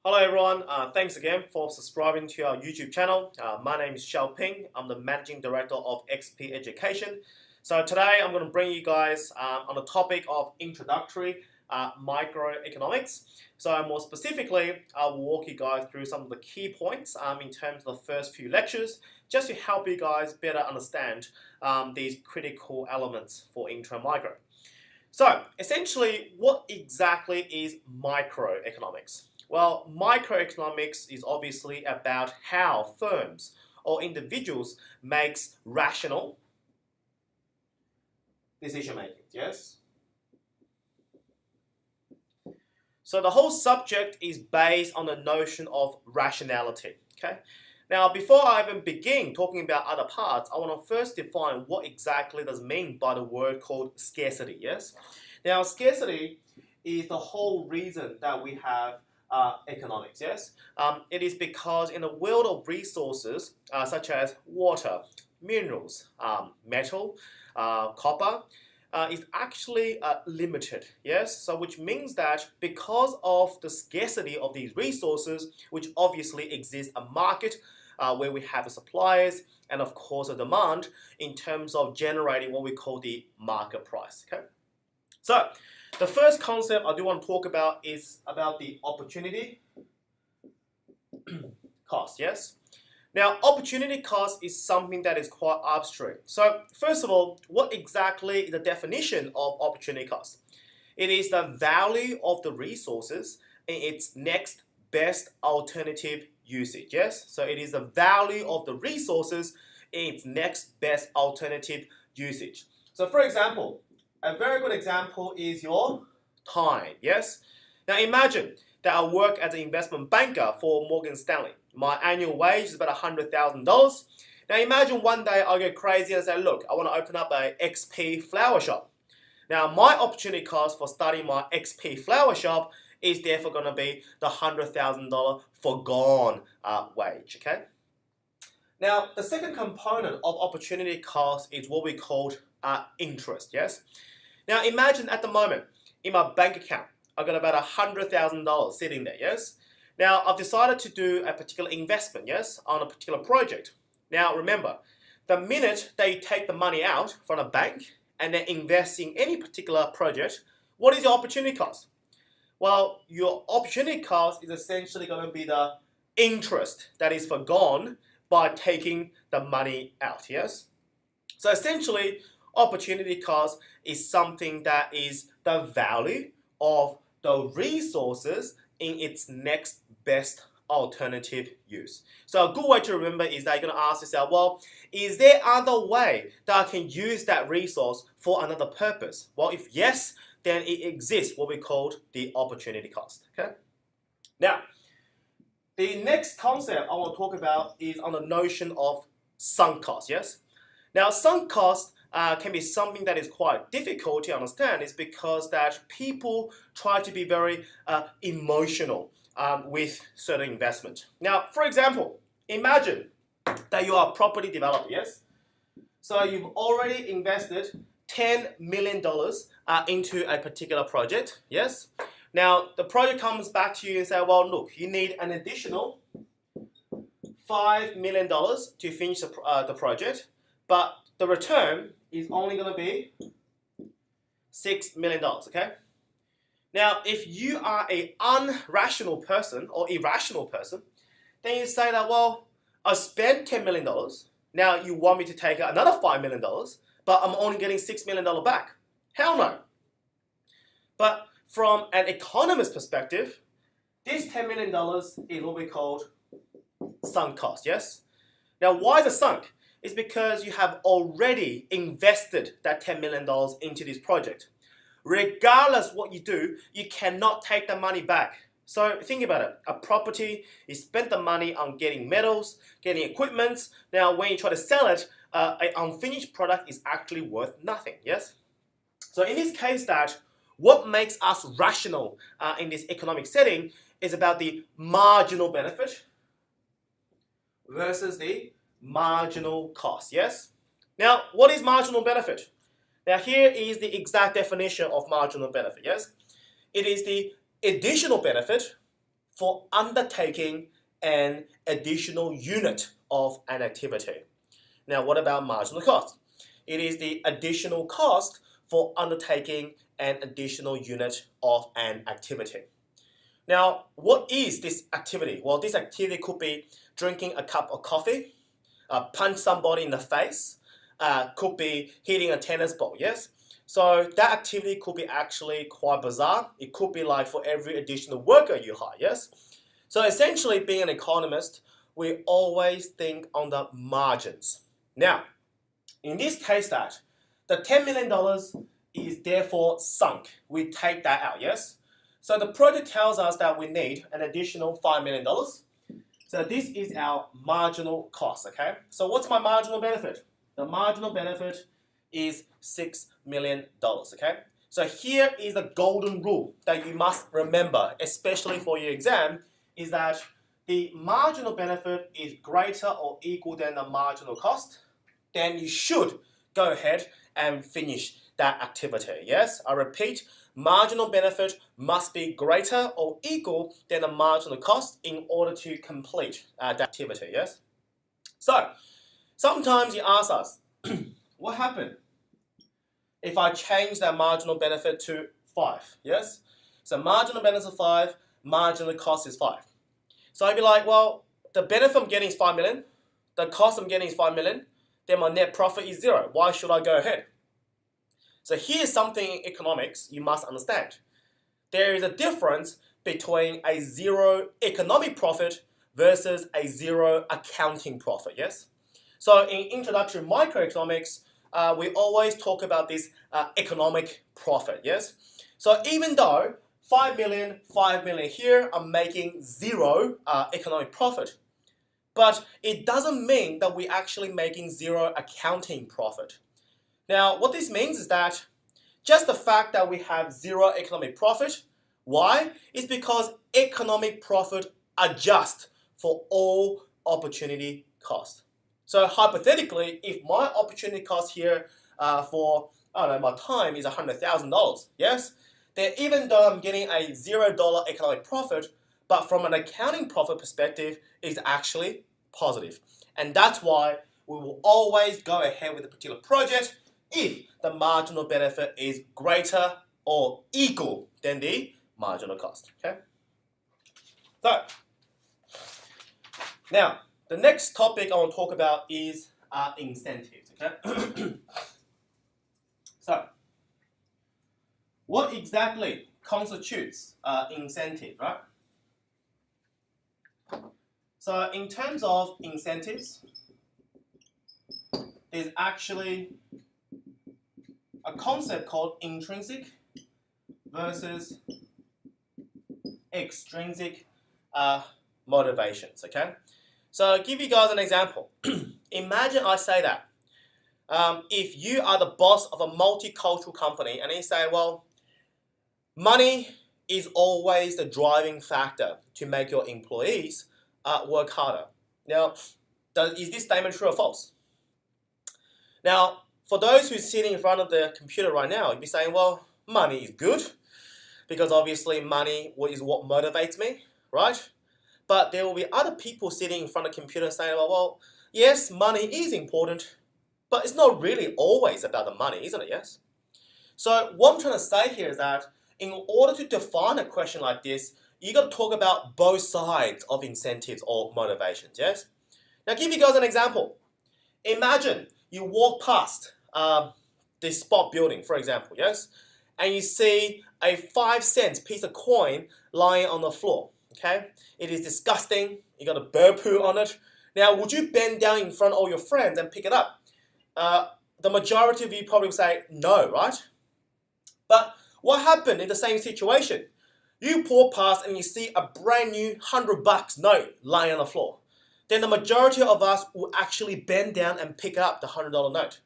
Hello everyone, thanks again for subscribing to our YouTube channel. My name is Xiao Ping. I'm the Managing Director of XP Education. So today I'm going to bring you guys on the topic of Introductory Microeconomics. So more specifically, I'll walk you guys through some of the key points in terms of the first few lectures, just to help you guys better understand these critical elements for intro micro. So essentially, what exactly is microeconomics? Well, microeconomics is obviously about how firms or individuals makes rational decision making, yes? So the whole subject is based on the notion of rationality, okay? Now, before I even begin talking about other parts, I want to first define what exactly does mean by the word called scarcity, yes? Now, scarcity is the whole reason that we have economics, yes? It is because in a world of resources such as water, minerals, metal, copper, is actually limited, yes? So which means that because of the scarcity of these resources, which obviously exists a market where we have the suppliers and of course a demand in terms of generating what we call the market price, okay? So the first concept I do want to talk about is about the opportunity cost, yes? Now, opportunity cost is something that is quite abstract. So, first of all, what exactly is the definition of opportunity cost? It is the value of the resources in its next best alternative usage, yes? So, it is the value of the resources in its next best alternative usage. So, for example, a very good example is your time, yes? Now imagine that I work as an investment banker for Morgan Stanley. My annual wage is about $100,000. Now imagine one day I'll get crazy and say, look, I want to open up a XP flower shop. Now my opportunity cost for starting my XP flower shop is therefore going to be the $100,000 foregone wage, okay? Now the second component of opportunity cost is what we call interest, yes? Now imagine at the moment, in my bank account, I've got about $100,000 sitting there, yes? Now I've decided to do a particular investment, yes, on a particular project. Now remember, the minute that you take the money out from a bank and then invest in any particular project, what is your opportunity cost? Well, your opportunity cost is essentially going to be the interest that is forgone by taking the money out, yes? So essentially, opportunity cost is something that is the value of the resources in its next best alternative use. So a good way to remember is that you're going to ask yourself, well, is there other way that I can use that resource for another purpose? Well, if yes, then it exists what we call the opportunity cost. Okay. Now, the next concept I want to talk about is on the notion of sunk cost. Yes. Now, sunk cost can be something that is quite difficult to understand is because that people try to be very emotional with certain investment. Now, for example, imagine that you are a property developer, yes? So you've already invested $10 million into a particular project, yes? Now, the project comes back to you and says, well, look, you need an additional $5 million to finish the project, but the return is only going to be $6 million, okay? Now, if you are an unrational person or irrational person, then you say that, well, I spent $10 million, now you want me to take out another $5 million, but I'm only getting $6 million back. Hell no. But from an economist perspective, this $10 million is what we call sunk cost, yes? Now, why is it sunk? It's because you have already invested that $10 million into this project. Regardless what you do, you cannot take the money back. So think about it. A property, you spent the money on getting metals, getting equipment. Now when you try to sell it, an unfinished product is actually worth nothing, yes? So in this case that, what makes us rational in this economic setting is about the marginal benefit versus the marginal cost, yes? Now, what is marginal benefit? Now, here is the exact definition of marginal benefit, yes? It is the additional benefit for undertaking an additional unit of an activity. Now, what about marginal cost? It is the additional cost for undertaking an additional unit of an activity. Now, what is this activity? Well, this activity could be drinking a cup of coffee, punch somebody in the face, could be hitting a tennis ball, yes? So that activity could be actually quite bizarre. It could be like for every additional worker you hire, yes? So essentially, being an economist, we always think on the margins. Now, in this case that, the $10 million is therefore sunk. We take that out, yes? So the project tells us that we need an additional $5 million. So this is our marginal cost, okay? So what's my marginal benefit? The marginal benefit is $6 million, okay? So here is the golden rule that you must remember, especially for your exam, is that the marginal benefit is greater or equal than the marginal cost, then you should go ahead and finish that activity, yes? I repeat, marginal benefit must be greater or equal than the marginal cost in order to complete that activity, yes? So, sometimes you ask us, what happened if I change that marginal benefit to 5, yes? So marginal benefit is 5, marginal cost is 5. So I'd be like, well, the benefit I'm getting is 5 million, the cost I'm getting is 5 million, then my net profit is 0. Why should I go ahead? So here's something in economics you must understand. There is a difference between a 0 economic profit versus a 0 accounting profit, yes? So in Introductory Microeconomics, we always talk about this economic profit, yes? So even though 5 million here, I'm making 0 economic profit. But it doesn't mean that we're actually making 0 accounting profit. Now, what this means is that just the fact that we have 0 economic profit, why? It's because economic profit adjusts for all opportunity cost. So hypothetically, if my opportunity cost here for, I don't know, my time is $100,000, yes? Then even though I'm getting a $0 economic profit, but from an accounting profit perspective, it's actually positive. And that's why we will always go ahead with a particular project if the marginal benefit is greater or equal than the marginal cost, okay? So, now, the next topic I want to talk about is incentives, okay? So, what exactly constitutes incentive, right? So in terms of incentives, there's actually a concept called intrinsic versus extrinsic motivations, okay? So I'll give you guys an example. Imagine I say that if you are the boss of a multicultural company and you say, well, money is always the driving factor to make your employees work harder. Now, is this statement true or false? Now, for those who are sitting in front of the computer right now, you'd be saying, well, money is good, because obviously money is what motivates me, right? But there will be other people sitting in front of the computer saying, well, yes, money is important, but it's not really always about the money, isn't it, yes? So what I'm trying to say here is that in order to define a question like this, you got to talk about both sides of incentives or motivations, yes? Now, give you guys an example. Imagine you walk past this spot building, for example, yes? And you see a 5-cent piece of coin lying on the floor, okay? It is disgusting. You got a bird poo on it. Now, would you bend down in front of all your friends and pick it up? The majority of you probably would say no, right? But what happened in the same situation? You walk past and you see a brand new $100 note lying on the floor. Then the majority of us will actually bend down and pick up the $100 note.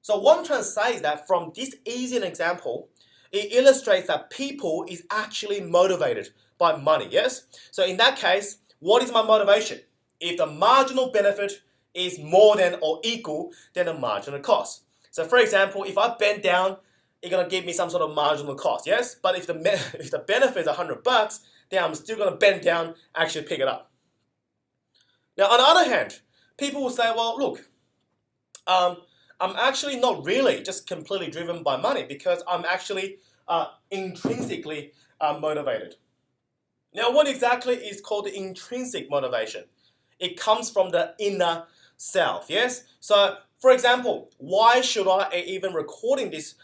So what I'm trying to say is that from this easy example, it illustrates that people is actually motivated by money, yes? So in that case, what is my motivation? If the marginal benefit is more than or equal than the marginal cost. So for example, if I bend down, it's going to give me some sort of marginal cost, yes? But if the benefit is $100, then I'm still going to bend down, actually pick it up. Now, on the other hand, people will say, well, look, I'm actually not really just completely driven by money because I'm actually intrinsically motivated. Now, what exactly is called intrinsic motivation? It comes from the inner self, yes? So, for example, why should I even recording this